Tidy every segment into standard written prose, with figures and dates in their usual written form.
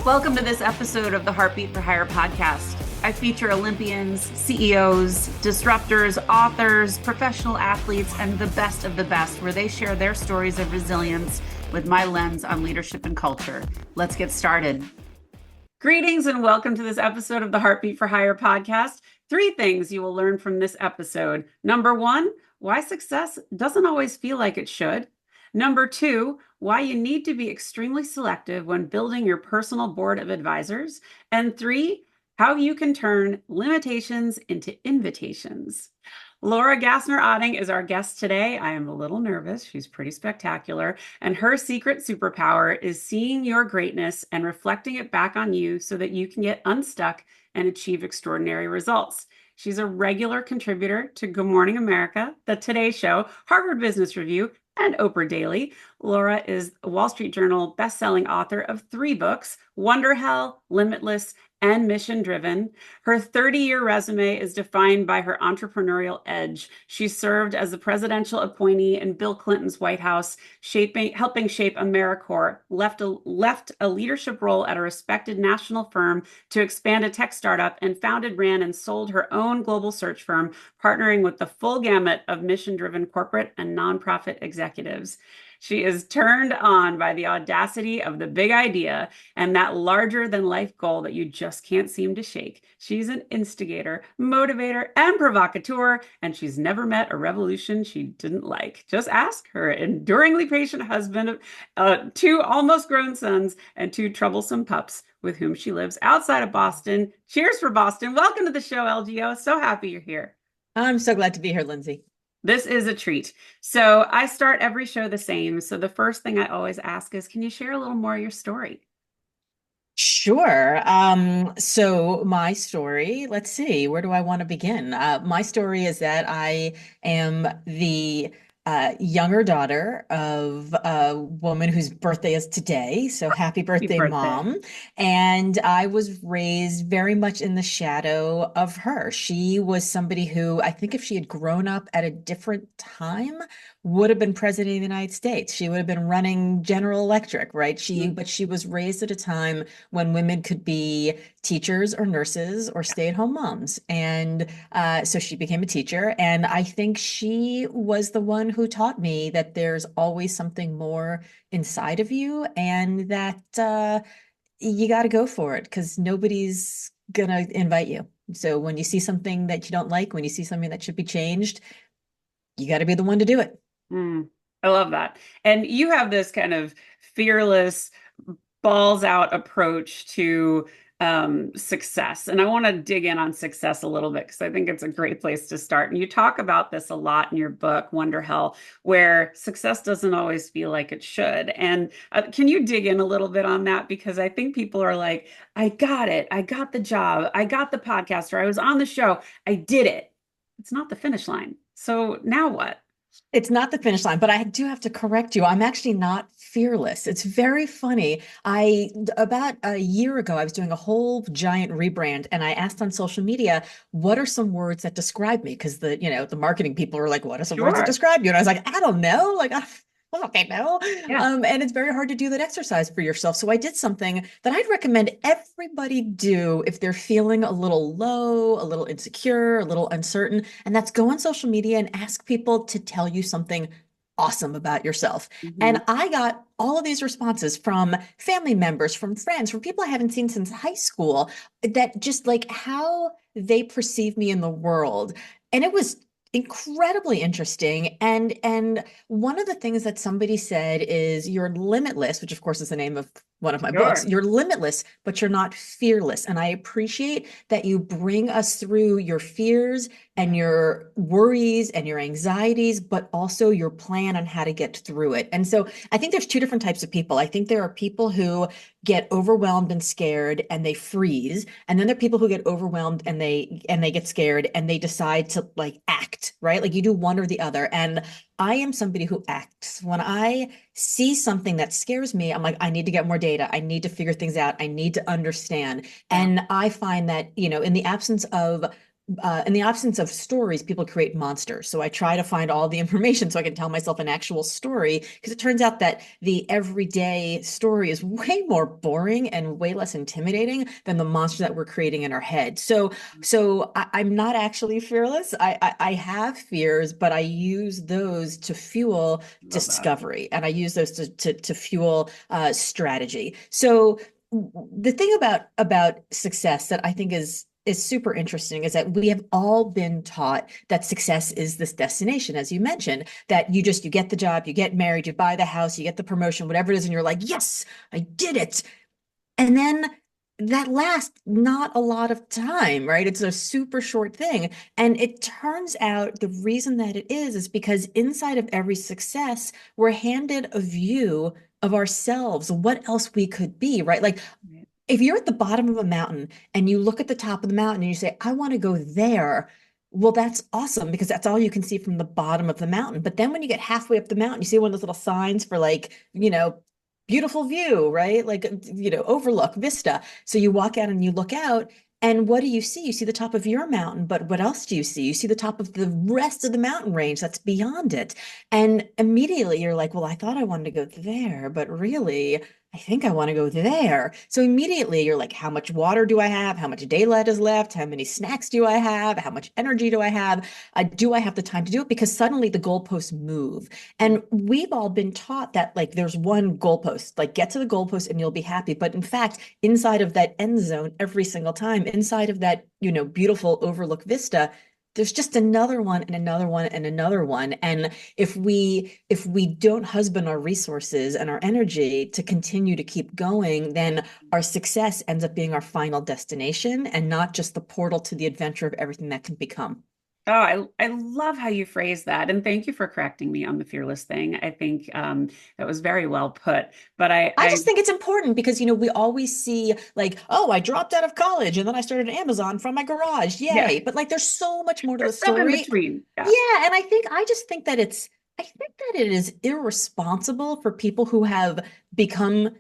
Welcome to this episode of the Heartbeat for Hire podcast. I feature Olympians, CEOs, disruptors, authors, professional athletes, and the best of the best, where they share their stories of resilience with my lens on leadership and culture. Let's get started. Greetings and welcome to this episode of the Heartbeat for Hire podcast. 3 things you will learn from this episode. Number 1, why success doesn't always feel like it should. Number 2, why you need to be extremely selective when building your personal board of advisors. And 3, how you can turn limitations into invitations. Laura Gassner Otting is our guest today. I am a little nervous. She's pretty spectacular. And her secret superpower is seeing your greatness and reflecting it back on you so that you can get unstuck and achieve extraordinary results. She's a regular contributor to Good Morning America, The Today Show, Harvard Business Review, and Oprah Daily. Laura is a Wall Street Journal bestselling author of 3 books, Wonderhell, Limitless, and Mission Driven. Her 30-year resume is defined by her entrepreneurial edge. She served as the presidential appointee in Bill Clinton's White House, helping shape AmeriCorps, left a leadership role at a respected national firm to expand a tech startup, and founded, ran, and sold her own global search firm, partnering with the full gamut of mission-driven corporate and nonprofit executives. She is turned on by the audacity of the big idea and that larger-than-life goal that you just can't seem to shake. She's an instigator, motivator, and provocateur, and she's never met a revolution she didn't like. Just ask her enduringly patient husband, 2 almost grown sons, and 2 troublesome pups with whom she lives outside of Boston. Cheers for Boston. Welcome to the show, LGO. So happy you're here. I'm so glad to be here, Lyndsay. This is a treat. So I start every show the same. So the first thing I always ask is, can you share a little more of your story? Sure. So my story, let's see, where do I want to begin? My story is that I am the younger daughter of a woman whose birthday is today. So happy birthday, Mom. And I was raised very much in the shadow of her. She was somebody who, I think if she had grown up at a different time, would have been president of the United States. She would have been running General Electric, right? But she was raised at a time when women could be teachers or nurses or stay-at-home moms. And so she became a teacher. And I think she was the one who taught me that there's always something more inside of you, and that you got to go for it because nobody's gonna invite you. So when you see something that you don't like, when you see something that should be changed, you got to be the one to do it. I love that. And you have this kind of fearless, balls out approach to success. And I want to dig in on success a little bit because I think it's a great place to start. And you talk about this a lot in your book, Wonderhell, where success doesn't always feel like it should. And can you dig in a little bit on that? Because I think people are like, I got it. I got the job. I got the podcast, or I was on the show. I did it. It's not the finish line. So now what? It's not the finish line, but I do have to correct you. I'm actually not fearless. It's very funny. About a year ago, I was doing a whole giant rebrand, and I asked on social media, what are some words that describe me? Because the marketing people are like, what are some words that describe you? And I was like, I don't know. Like, okay, no. Yeah. And it's very hard to do that exercise for yourself. So I did something that I'd recommend everybody do if they're feeling a little low, a little insecure, a little uncertain. And that's go on social media and ask people to tell you something awesome about yourself. And I got all of these responses from family members, from friends, from people I haven't seen since high school, that just like how they perceive me in the world. And it was incredibly interesting. And one of the things that somebody said is, you're limitless, which of course is the name of one of my books. You're limitless, but you're not fearless. And I appreciate that you bring us through your fears and your worries and your anxieties, but also your plan on how to get through it. And so I think there's 2 different types of people. I think there are people who get overwhelmed and scared and they freeze. And then there are people who get overwhelmed and they get scared and they decide to like act, right? Like you do one or the other. And I am somebody who acts. When I see something that scares me, I'm like, I need to get more data. I need to figure things out. I need to understand. And I find that, in the absence of in the absence of stories, people create monsters. So I try to find all the information so I can tell myself an actual story, because it turns out that the everyday story is way more boring and way less intimidating than the monster that we're creating in our head. I'm not actually fearless. I have fears, but I use those to fuel Love that. discovery, and I use those to fuel strategy. So the thing about success that I think is super interesting is that we have all been taught that success is this destination, as you mentioned, that you get the job, you get married, you buy the house, you get the promotion, whatever it is, and you're like, yes, I did it. And then that lasts not a lot of time, right? It's a super short thing. And it turns out the reason that it is because inside of every success, we're handed a view of ourselves, what else we could be, right? Like if you're at the bottom of a mountain and you look at the top of the mountain and you say, I want to go there, well, that's awesome because that's all you can see from the bottom of the mountain. But then when you get halfway up the mountain, you see one of those little signs for like, beautiful view, right? Like, overlook, vista. So you walk out and you look out. And what do you see? You see the top of your mountain, but what else do you see? You see the top of the rest of the mountain range that's beyond it. And immediately you're like, well, I thought I wanted to go there, but really, I think I want to go there. So immediately you're like, how much water do I have? How much daylight is left? How many snacks do I have? How much energy do I have? Do I have the time to do it? Because suddenly the goalposts move. And we've all been taught that like there's one goalpost, like get to the goalpost and you'll be happy. But in fact, inside of that end zone, every single time, inside of that, beautiful overlook vista, there's just another one and another one and another one. And if we don't husband our resources and our energy to continue to keep going, then our success ends up being our final destination and not just the portal to the adventure of everything that can become. Oh, I love how you phrase that. And thank you for correcting me on the fearless thing. I think that was very well put. But I just think it's important because, we always see like, oh, I dropped out of college and then I started Amazon from my garage. yeah, Yay. But like, there's so much more to the there's stuff in story. between. Yeah. Yeah. And I think that it is irresponsible for people who have become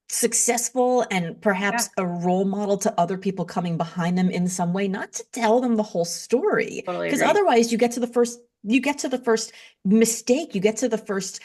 successful and Yeah, perhaps a role model to other people coming behind them in some way, not to tell them the whole story. totally Because agree. otherwise you get to the first mistake, you get to the first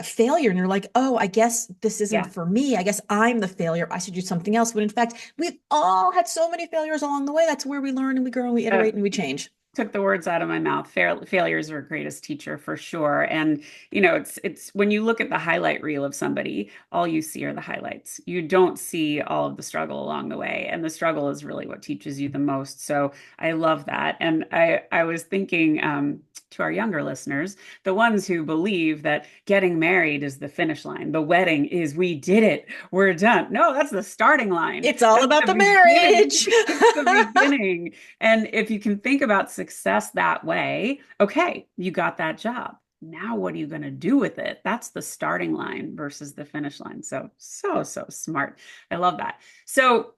failure, and you're like, oh, I guess this isn't Yeah. for me. I guess I'm the failure. I should do something else. But in fact, we've all had so many failures along the way. That's where we learn and we grow and we Uh, iterate and we change. Took the words out of my mouth. Failure is our greatest teacher for sure. And it's when you look at the highlight reel of somebody, all you see are the highlights. You don't see all of the struggle along the way, and the struggle is really what teaches you the most. So I love that. And I was thinking to our younger listeners, the ones who believe that getting married is the finish line, the wedding is we did it, we're done. No, that's the starting line. It's all That's about the the beginning. marriage. It's the beginning. And if you can think about success that way, okay, you got that job. Now, what are you going to do with it? That's the starting line versus the finish line. So, so smart. I love that. So,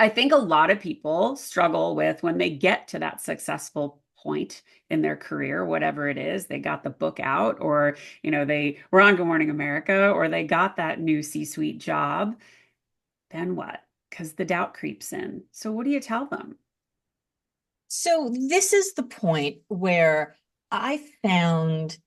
I think a lot of people struggle with when they get to that successful point in their career, whatever it is, they got the book out, or, they were on Good Morning America, or they got that new C-suite job. Then what? Because the doubt creeps in. So, what do you tell them? So this is the point where I found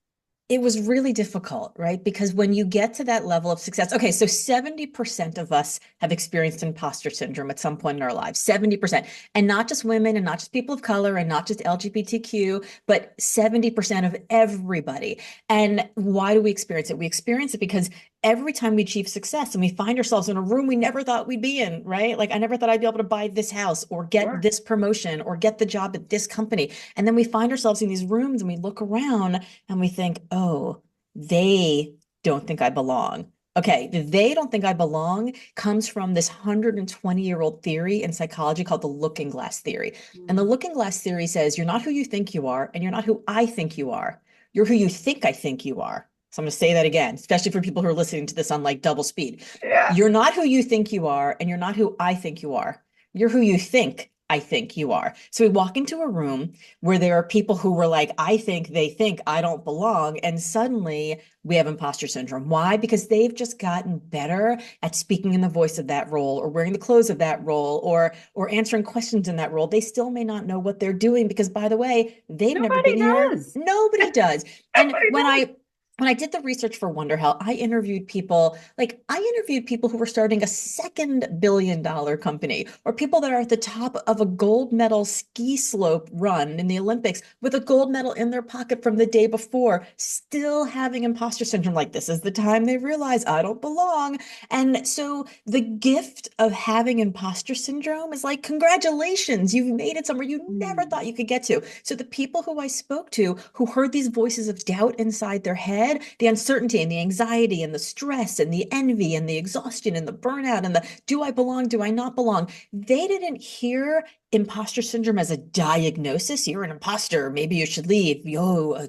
it was really difficult, right? Because when you get to that level of success, okay, so 70% of us have experienced imposter syndrome at some point in our lives, 70%. And not just women and not just people of color and not just LGBTQ, but 70% of everybody. And why do we experience it? We experience it because every time we achieve success and we find ourselves in a room we never thought we'd be in, right? Like I never thought I'd be able to buy this house or get Sure. this promotion or get the job at this company. And then we find ourselves in these rooms and we look around and we think, oh, they don't think I belong. Okay, they don't think I belong comes from this 120-year-old theory in psychology called the looking glass theory. And the Mm. looking glass theory says you're not who you think you are, and you're not who I think you are. You're who you think I think you are. So I'm going to say that again, especially for people who are listening to this on like double speed. Yeah. You're not who you think you are, and you're not who I think you are. You're who you think I think you are. So we walk into a room where there are people who were like, I think they think I don't belong. And suddenly we have imposter syndrome. Why? Because they've just gotten better at speaking in the voice of that role or wearing the clothes of that role or answering questions in that role. They still may not know what they're doing because, by the way, they've never Nobody been here. does. Nobody does. And Nobody when I did the research for Wonderhell, I interviewed people who were starting a $2 billion company or people that are at the top of a gold medal ski slope run in the Olympics with a gold medal in their pocket from the day before, still having imposter syndrome. Like, this is the time they realize I don't belong. And so the gift of having imposter syndrome is like, congratulations, you've made it somewhere you never does. thought you could get to. So the people who I spoke to who heard these voices of doubt inside their head, the uncertainty and the anxiety and the stress and the envy and the exhaustion and the burnout and the do I belong, do I not belong, they didn't hear imposter syndrome as a diagnosis. You're an imposter, maybe you should leave. Yo,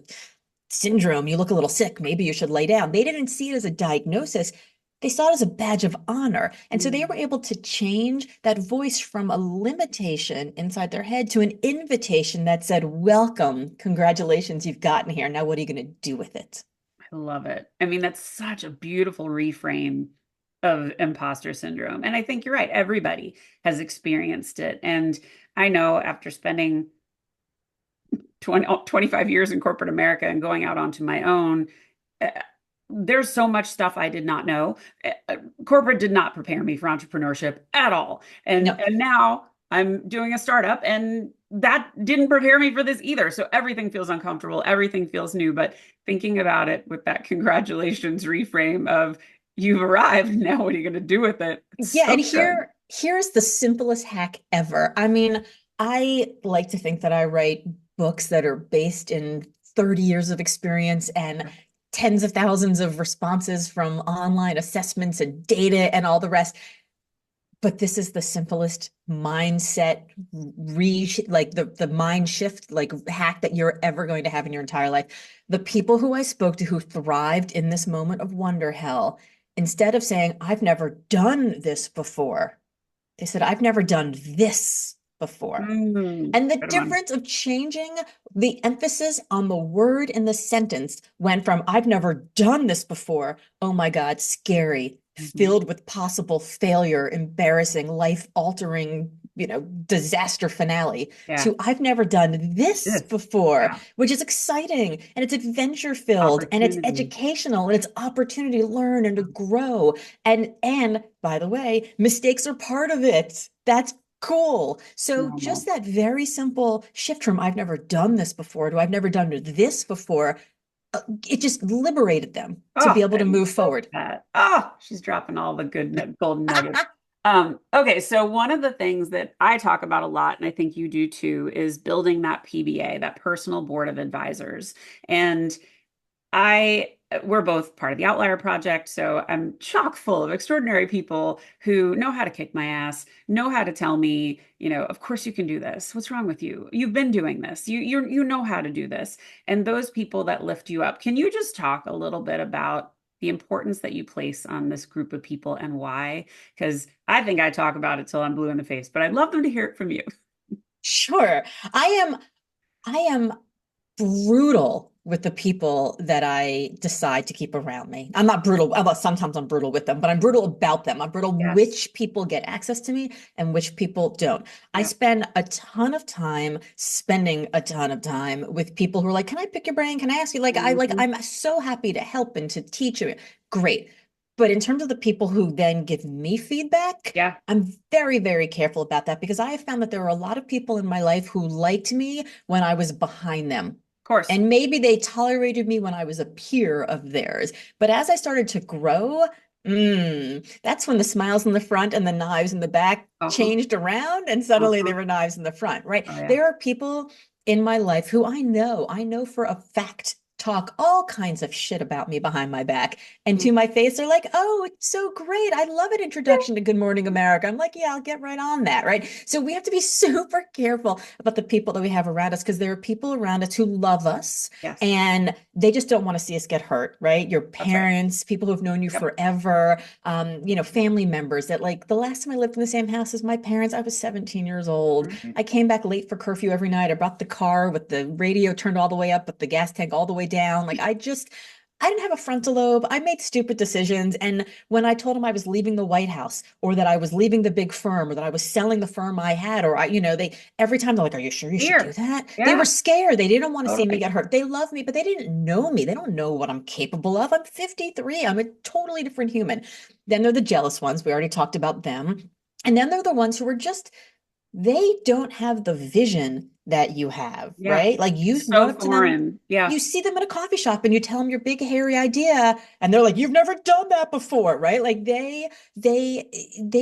syndrome, you look a little sick, maybe you should lay down. They didn't see it as a diagnosis. They saw it as a badge of honor. And so they were able to change that voice from a limitation inside their head to an invitation that said, welcome, congratulations, you've gotten here. Now, what are you going to do with it? I love it. I mean, that's such a beautiful reframe of imposter syndrome. And I think you're right. Everybody has experienced it. And I know after spending 25 years in corporate America and going out onto my own, uh, there's so much stuff I did not know. Corporate did not prepare me for entrepreneurship at all. No. And now I'm doing a startup and that didn't prepare me for this either. So everything feels uncomfortable, everything feels new, but thinking about it with that congratulations reframe of you've arrived, now what are you going to do with it? It's Yeah, so and good. here's the simplest hack ever. I mean, I like to think that I write books that are based in 30 years of experience and tens of thousands of responses from online assessments and data and all the rest. But this is the simplest mindset like the mind shift like hack that you're ever going to have in your entire life. The people who I spoke to who thrived in this moment of wonder hell, instead of saying, I've never done this before, they said, I've never done this before. And the Good one. difference of changing the emphasis on the word in the sentence went from, I've never done this before, oh my God, scary, Mhm. filled with possible failure, embarrassing, life-altering, disaster finale, Yeah. to I've never done this This. before, Yeah. which is exciting and it's adventure filled and it's Opportunity. educational and it's opportunity to learn and to grow. And by the way, mistakes are part of it. That's cool. So just Normal. that very simple shift from I've never done this before to I've never done this before, it just liberated them to be Oh, able I to move love forward. that. Oh, she's dropping all the good golden nuggets. Okay, so one of the things that I talk about a lot, and I think you do too, is building that PBA, that personal board of advisors. And we're both part of the Outlier Project, so I'm chock full of extraordinary people who know how to kick my ass, know how to tell me, of course you can do this. What's wrong with you? You've been doing this. You know how to do this. And those people that lift you up. Can you just talk a little bit about the importance that you place on this group of people and why? Because I think I talk about it till I'm blue in the face, but I'd love them to hear it from you. Sure. I am brutal with the people that I decide to keep around me. I'm not brutal. Well, sometimes I'm brutal with them, but I'm brutal about them. I'm brutal Yes. which people get access to me and which people don't. I Yeah. spend a ton of time spending a ton of time with people who are like, "Can I pick your brain? Can I ask you?" Mhm. I'm so happy to help and to teach you. Great. But in terms of the people who then give me feedback, Yeah. Of I'm very, very careful about that because I have found that there are a lot of people in my life who liked me when I was behind them. course. And maybe they tolerated me when I was a peer of theirs. But as I started to grow, that's when the smiles in the front and the knives in the back Uh-huh. changed around, and suddenly Uh-huh. there were knives in the front, right? Oh yeah. There are people in my life who I know for a fact talk all kinds of shit about me behind my back. And to my face, they're like, oh, it's so great. I love an introduction to Good Morning America. I'm like, yeah, I'll get right on that. Right. So we have to be super careful about the people that we have around us, because there are people around us who love us Yes. and they just don't want to see us get hurt. Right. Your That's right. parents, people who've known you Yep. forever, family members that, like, the last time I lived in the same house as my parents, I was 17 years old. Right. I came back late for curfew every night. I brought the car with the radio turned all the way up, but the gas tank all the way down. Like, I didn't have a frontal lobe. I made stupid decisions. And when I told them I was leaving the White House, or that I was leaving the big firm, or that I was selling the firm I had, or they every time they're like, are you sure you should do Fear. that? They were Yeah, scared. They didn't want to see me totally. get hurt. They love me, but they didn't know me. They don't know what I'm capable of. I'm 53. I'm a totally different human. Then they're the jealous ones. We already talked about them. And then they're the ones who are just, they don't have the vision that you have, Yeah. right? Like, you It's run so up to them, foreign. Yeah. you see them in a coffee shop and you tell them your big hairy idea, and they're like, you've never done that before, right? Like, they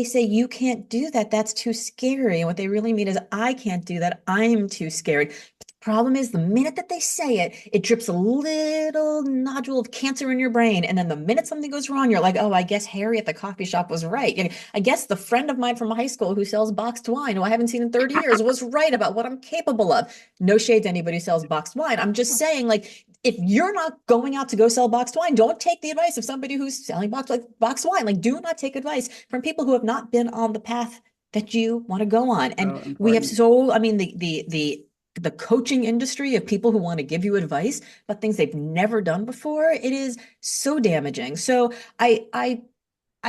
say, you can't do that. That's too scary. And what they really mean is, I can't do that. I'm too scared. But the problem is, the minute that they say it, it drips a little nodule of cancer in your brain. And then the minute something goes wrong, you're like, oh, I guess Harry at the coffee shop was right. And I guess the friend of mine from high school who sells boxed wine, who I haven't seen in 30 years, was right about what I'm capable of. No shade to anybody who sells boxed wine. I'm just saying, like, if you're not going out to go sell boxed wine, don't take the advice of somebody who's selling boxed wine. Like, do not take advice from people who have not been on the path that you want to go on. And So we have important. so, I mean, the coaching industry of people who want to give you advice about things they've never done before, it is so damaging. So I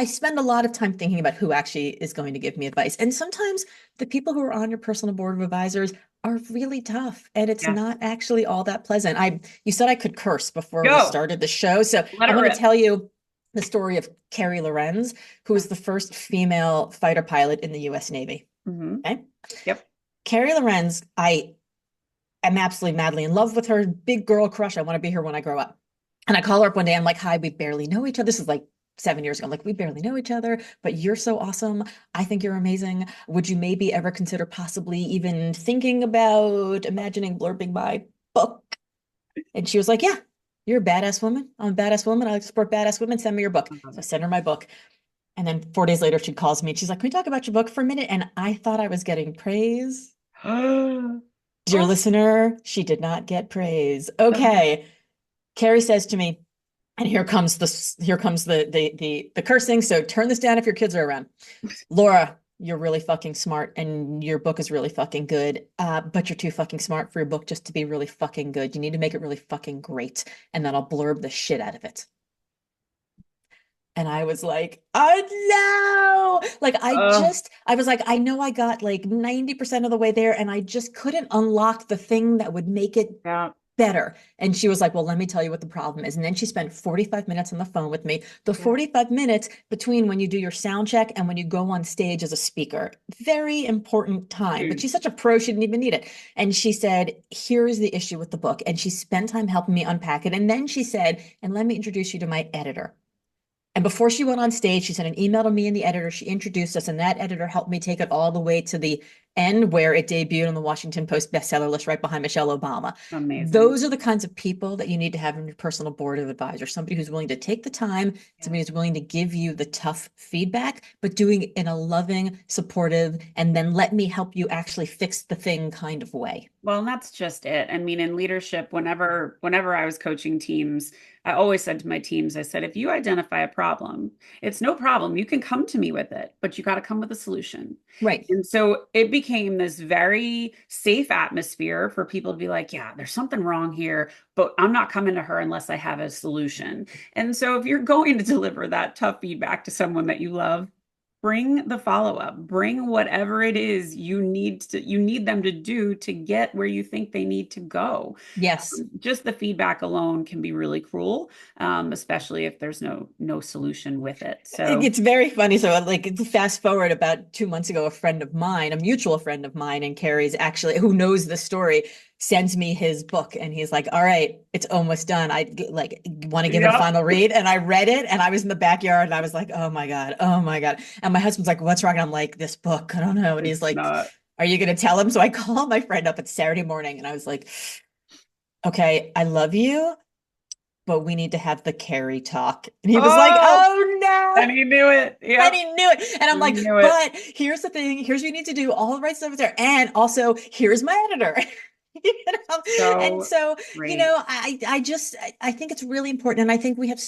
spend a lot of time thinking about who actually is going to give me advice. And sometimes the people who are on your personal board of advisors are really tough, and it's Yes. not actually all that pleasant. You said I could curse before we Go. started the show, so Let it I'm going to rip. tell you the story of Carrie Lorenz, who was the first female fighter pilot in the US Navy. Mm-hmm. Okay. Yep. Carrie Lorenz, I am absolutely madly in love with her. Big girl crush. I want to be her when I grow up. And I call her up one day. I'm like, hi, we barely know each other. This is like 7 years ago. I'm like, we barely know each other, but you're so awesome. I think you're amazing. Would you maybe ever consider possibly even thinking about imagining blurbing my book? And she was like, yeah, you're a badass woman. I'm a badass woman. I like to support badass women. Send me your book. I love So I it. sent her my book. And then 4 days later, she calls me and she's like, can we talk about your book for a minute? And I thought I was getting praise. Dear Oh, listener, she did not get praise. Okay. Carrie says to me, and here comes the cursing. So turn this down if your kids are around. Laura, you're really fucking smart and your book is really fucking good. But you're too fucking smart for your book just to be really fucking good. You need to make it really fucking great. And then I'll blurb the shit out of it. And I was like, oh no. Like, oh, I was like, I know I got like 90% of the way there and I just couldn't unlock the thing that would make it yeah. better. And she was like, well, let me tell you what the problem is. And then she spent 45 minutes on the phone with me. The Yeah. 45 minutes between when you do your sound check and when you go on stage as a speaker. Very important time. But she's Huge. such a pro, she didn't even need it. And she said, here is the issue with the book. And she spent time helping me unpack it. And then she said, and let me introduce you to my editor. And before she went on stage, she sent an email to me and the editor. She introduced us, and that editor helped me take it all the way to the end where it debuted on the Washington Post bestseller list right behind Michelle Obama. Amazing. Those are the kinds of people that you need to have in your personal board of advisors. Somebody who's willing to take the time, somebody who's willing to give you the tough feedback, but doing it in a loving, supportive, and then let me help you actually fix the thing kind of way. Well, and that's just it. I mean, in leadership, whenever I was coaching teams, I always said to my teams, I said, if you identify a problem, it's no problem. You can come to me with it, but you got to come with a solution. Right. And so it became this very safe atmosphere for people to be like, yeah, there's something wrong here, but I'm not coming to her unless I have a solution. And so if you're going to deliver that tough feedback to someone that you love, bring the follow-up, bring whatever it is you need them to do to get where you think they need to go. Yes. Just the feedback alone can be really cruel, especially if there's no solution with it. So It's very funny. So, like, fast forward about 2 months ago, a friend of mine, a mutual friend of mine, and Carrie's actually, who knows the story, sends me his book, and he's like, "All right, it's almost done. I like want to give it a yep, final read." And I read it, and I was in the backyard, and I was like, "Oh my God, oh my God!" And my husband's like, "What's wrong?" And I'm like, "This book, I don't know." And he's it's like, not. "Are you going to tell him?" So I call my friend up. It's Saturday morning, and I was like, "Okay, I love you, but we need to have the Carrie talk. And he was like, Oh, oh and no. he knew it. And Yep. he knew it. And I'm He like, knew it. but here's the thing. Here's what you need to do. All the right stuff is there. And also, here's my editor. You know? And So so, great. I think it's really important. And I think we have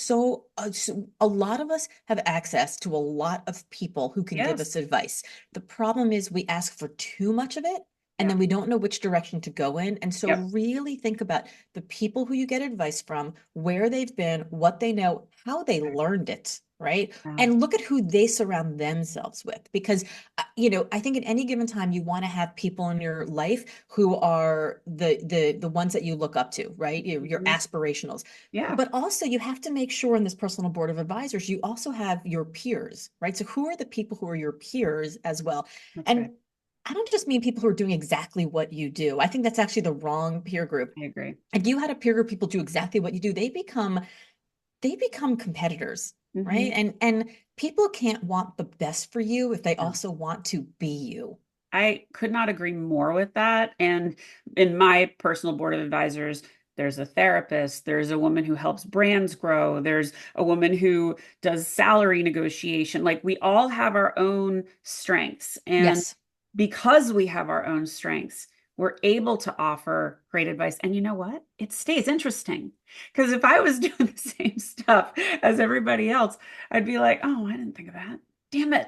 a lot of us have access to a lot of people who can give us Yes. advice. The problem is we ask for too much of it. And Yeah. then we don't know which direction to go in. And so Yep. really think about the people who you get advice from, where they've been, what they know, how they learned it, right? Yeah. And look at who they surround themselves with. Because, I think at any given time, you want to have people in your life who are the ones that you look up to, right? Your Mhm. aspirationals. Yeah. But also you have to make sure in this personal board of advisors, you also have your peers, right? So who are the people who are your peers as well? That's right. And I don't just mean people who are doing exactly what you do. I think that's actually the wrong peer group. I agree. If you had a peer group people do exactly what you do, they become competitors, right? Hmm. And people can't want the best for you if they No. also want to be you. I could not agree more with that. And in my personal board of advisors, there's a therapist, there's a woman who helps brands grow, there's a woman who does salary negotiation. Like we all have our own strengths. And Yes. because we have our own strengths, we're able to offer great advice. And you know what? It stays interesting. Because if I was doing the same stuff as everybody else, I'd be like, oh, I didn't think of that. Damn it.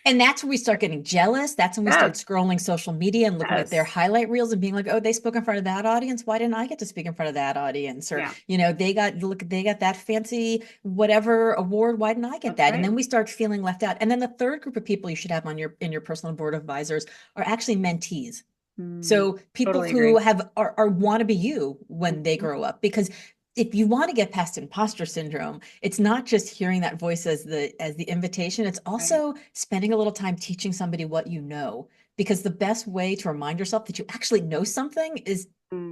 And that's when we start getting jealous. That's when we start Yes, scrolling social media and looking at their yes. highlight reels and being like, oh, they spoke in front of that audience. Why didn't I get to speak in front of that audience? Or, Yeah, they got that fancy whatever award. Why didn't I get that's that? And then right. we start feeling left out. And then the third group of people you should have on your personal board of advisors are actually mentees. Mm, So people totally who agree. are want to be you when they Mhm. grow up, because if you want to get past imposter syndrome, it's not just hearing that voice as the invitation, it's Right. also spending a little time teaching somebody what you know. Because the best way to remind yourself that you actually know something is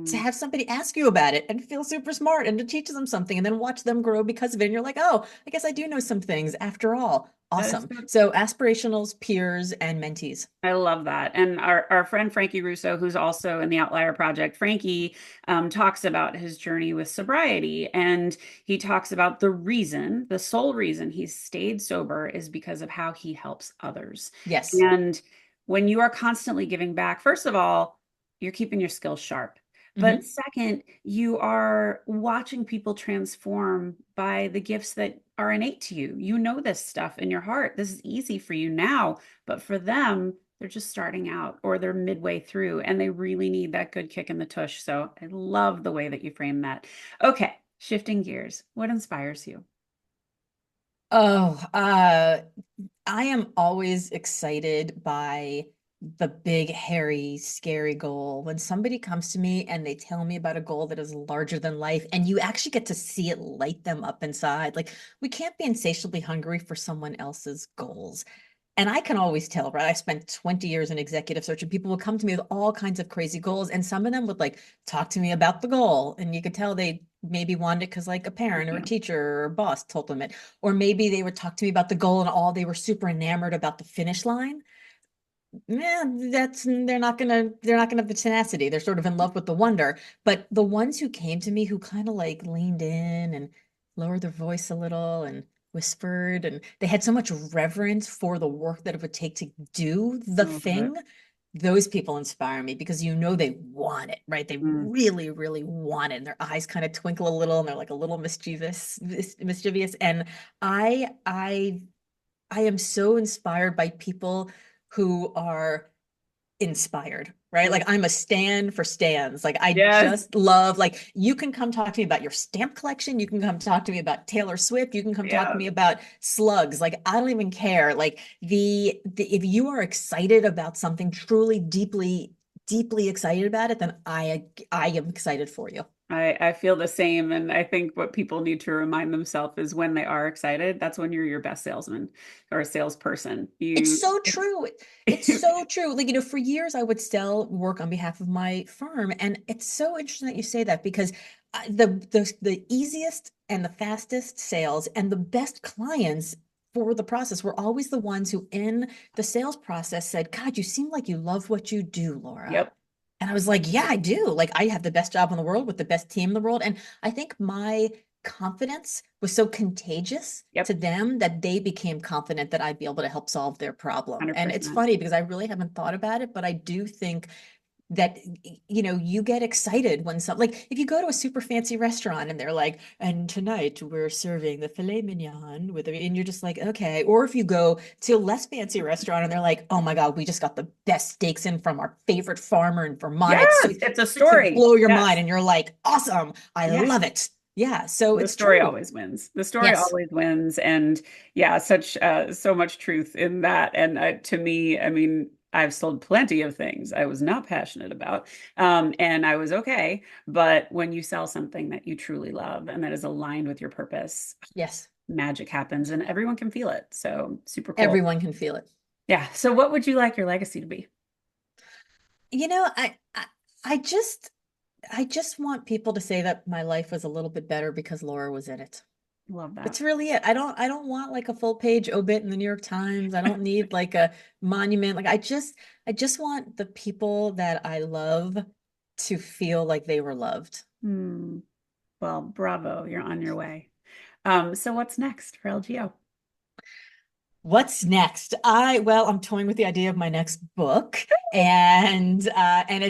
to Mm, have somebody ask you about it and feel super smart and to teach them something and then watch them grow because of it. And you're like, oh, I guess I do know some things after all. that is Awesome. so So aspirationals, peers, and mentees. I love that. And our friend Frankie Russo, who's also in the Outlier Project, Frankie talks about his journey with sobriety. And he talks about the sole reason he's stayed sober is because of how he helps others. Yes. And when you are constantly giving back, first of all, you're keeping your skills sharp. But Hmm. second, you are watching people transform by the gifts that are innate to you. You know this stuff in your heart. This is easy for you now, but for them, they're just starting out or they're midway through and they really need that good kick in the tush. So I love the way that you frame that. Okay, shifting gears. What inspires you? Oh, I am always excited by the big, hairy, scary goal. When somebody comes to me and they tell me about a goal that is larger than life, and you actually get to see it light them up inside. Like, we can't be insatiably hungry for someone else's goals. And I can always tell, right? I spent 20 years in executive search and people would come to me with all kinds of crazy goals. And some of them would like talk to me about the goal. And you could tell they maybe wanted it because like a parent or a Yeah. teacher or a boss told them it. Or maybe they would talk to me about the goal and all they were super enamored about the finish line. Yeah, they're not gonna have the tenacity. They're sort of in love with the wonder. But the ones who came to me who kind of like leaned in and lowered their voice a little and whispered, and they had so much reverence for the work that it would take to do I the love it. thing. Those people inspire me because they want it, right? They Mm. really, really want it. And their eyes kind of twinkle a little and they're like a little mischievous. And I I I am so inspired by people who are inspired, right? Mm. Like I'm a stand for stands. Like I Yes. just love, like you can come talk to me about your stamp collection. You can come talk to me about Taylor Swift. You can come talk to Yeah. me about slugs. Like I don't even care. Like the if you are excited about something truly deeply, deeply excited about it, then I am excited for you. I feel the same. And I think what people need to remind themselves is when they are excited, that's when you're your best salesman or a salesperson. It's You, so true. It's so true. Like, for years I would still work on behalf of my firm. And it's so interesting that you say that because the easiest and the fastest sales and the best clients for the process were always the ones who in the sales process said, God, you seem like you love what you do, Laura. yep. And I was like, yeah, I do. Like I have the best job in the world with the best team in the world. And I think my confidence was so contagious Yep. to them that they became confident that I'd be able to help solve their problem. And it's 100%. funny because I really haven't thought about it, but I do think that, you get excited when like if you go to a super fancy restaurant and they're like, and tonight we're serving the filet mignon and you're just like, okay. Or if you go to a less fancy restaurant and they're like, oh my God, we just got the best steaks in from our favorite farmer in Vermont. Yes, it's a it's to story. blow your Yes. mind. And you're like, awesome. I Yes. love it. Yeah. So The it's story true. always wins. The story Yes. always wins. And yeah, so much truth in that. And to me, I mean, I've sold plenty of things I was not passionate about, and I was okay. But when you sell something that you truly love and that is aligned with your purpose, Yes. magic happens and everyone can feel it. So super cool. Everyone can feel it. Yeah. So what would you like your legacy to be? I just want people to say that my life was a little bit better because Laura was in it. Love that. That's really it. I don't want like a full page obit in the New York Times. I don't need like a monument. Like I just want the people that I love to feel like they were loved. Well, bravo, you're on your way. So what's next for LGO? What's next? I'm toying with the idea of my next book, and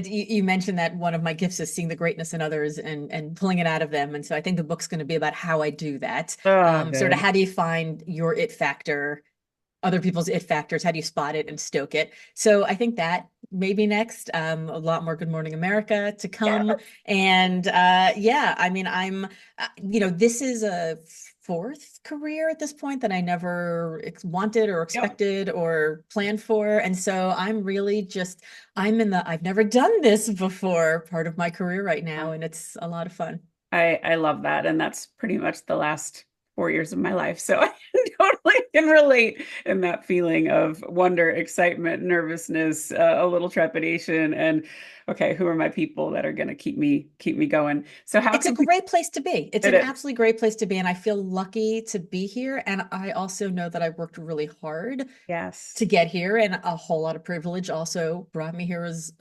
you mentioned that one of my gifts is seeing the greatness in others and pulling it out of them, and so I think the book's going to be about how I do that. Sort of how do you find your it factor, other people's it factors? How do you spot it and stoke it? So I think that maybe next. A lot more Good Morning America to come, Yeah. and I mean, this is a fourth career at this point that I never wanted or expected or planned for. And so I'm really I'm in the I've never done this before part of my career right now. And it's a lot of fun. I love that. And that's pretty much the last 4 years of my life. So I totally can relate in that feeling of wonder, excitement, nervousness, a little trepidation, and okay, who are my people that are going to keep me going? So it's a great place to be. It's an absolutely great place to be. And I feel lucky to be here. And I also know that I worked really hard to get here, and a whole lot of privilege also brought me here as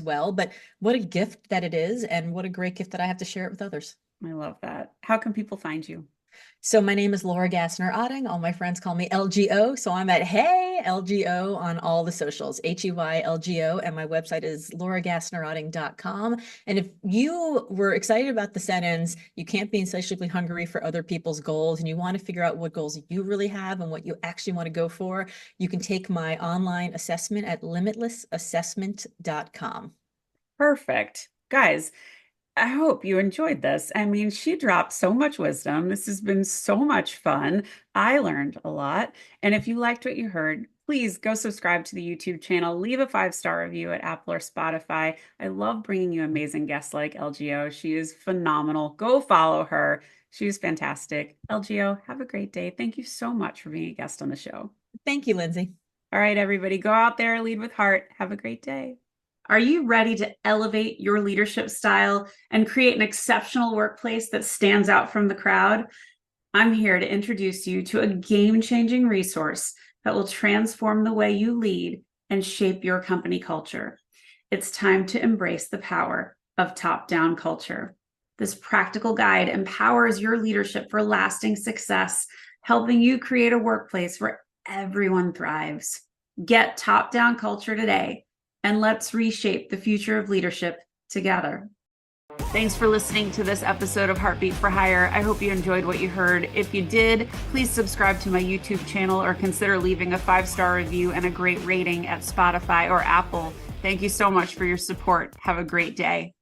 well. But what a gift that it is, and what a great gift that I have to share it with others. I love that. How can people find you? So my name is Laura Gassner Otting. All my friends call me LGO. So I'm at Hey LGO on all the socials, HEYLGO. And my website is lauragassnerotting.com. And if you were excited about the sentence, you can't be insatiably hungry for other people's goals, and you want to figure out what goals you really have and what you actually want to go for, you can take my online assessment at limitlessassessment.com. Perfect. Guys, I hope you enjoyed this. I mean, she dropped so much wisdom. This has been so much fun. I learned a lot. And if you liked what you heard, please go subscribe to the YouTube channel. Leave a 5-star review at Apple or Spotify. I love bringing you amazing guests like LGO. She is phenomenal. Go follow her. She's fantastic. LGO, have a great day. Thank you so much for being a guest on the show. Thank you, Lyndsay. All right, everybody, go out there, lead with heart. Have a great day. Are you ready to elevate your leadership style and create an exceptional workplace that stands out from the crowd? I'm here to introduce you to a game-changing resource that will transform the way you lead and shape your company culture. It's time to embrace the power of top-down culture. This practical guide empowers your leadership for lasting success, helping you create a workplace where everyone thrives. Get top-down culture today, and let's reshape the future of leadership together. Thanks for listening to this episode of Heartbeat for Hire. I hope you enjoyed what you heard. If you did, please subscribe to my YouTube channel or consider leaving a 5-star review and a great rating at Spotify or Apple. Thank you so much for your support. Have a great day.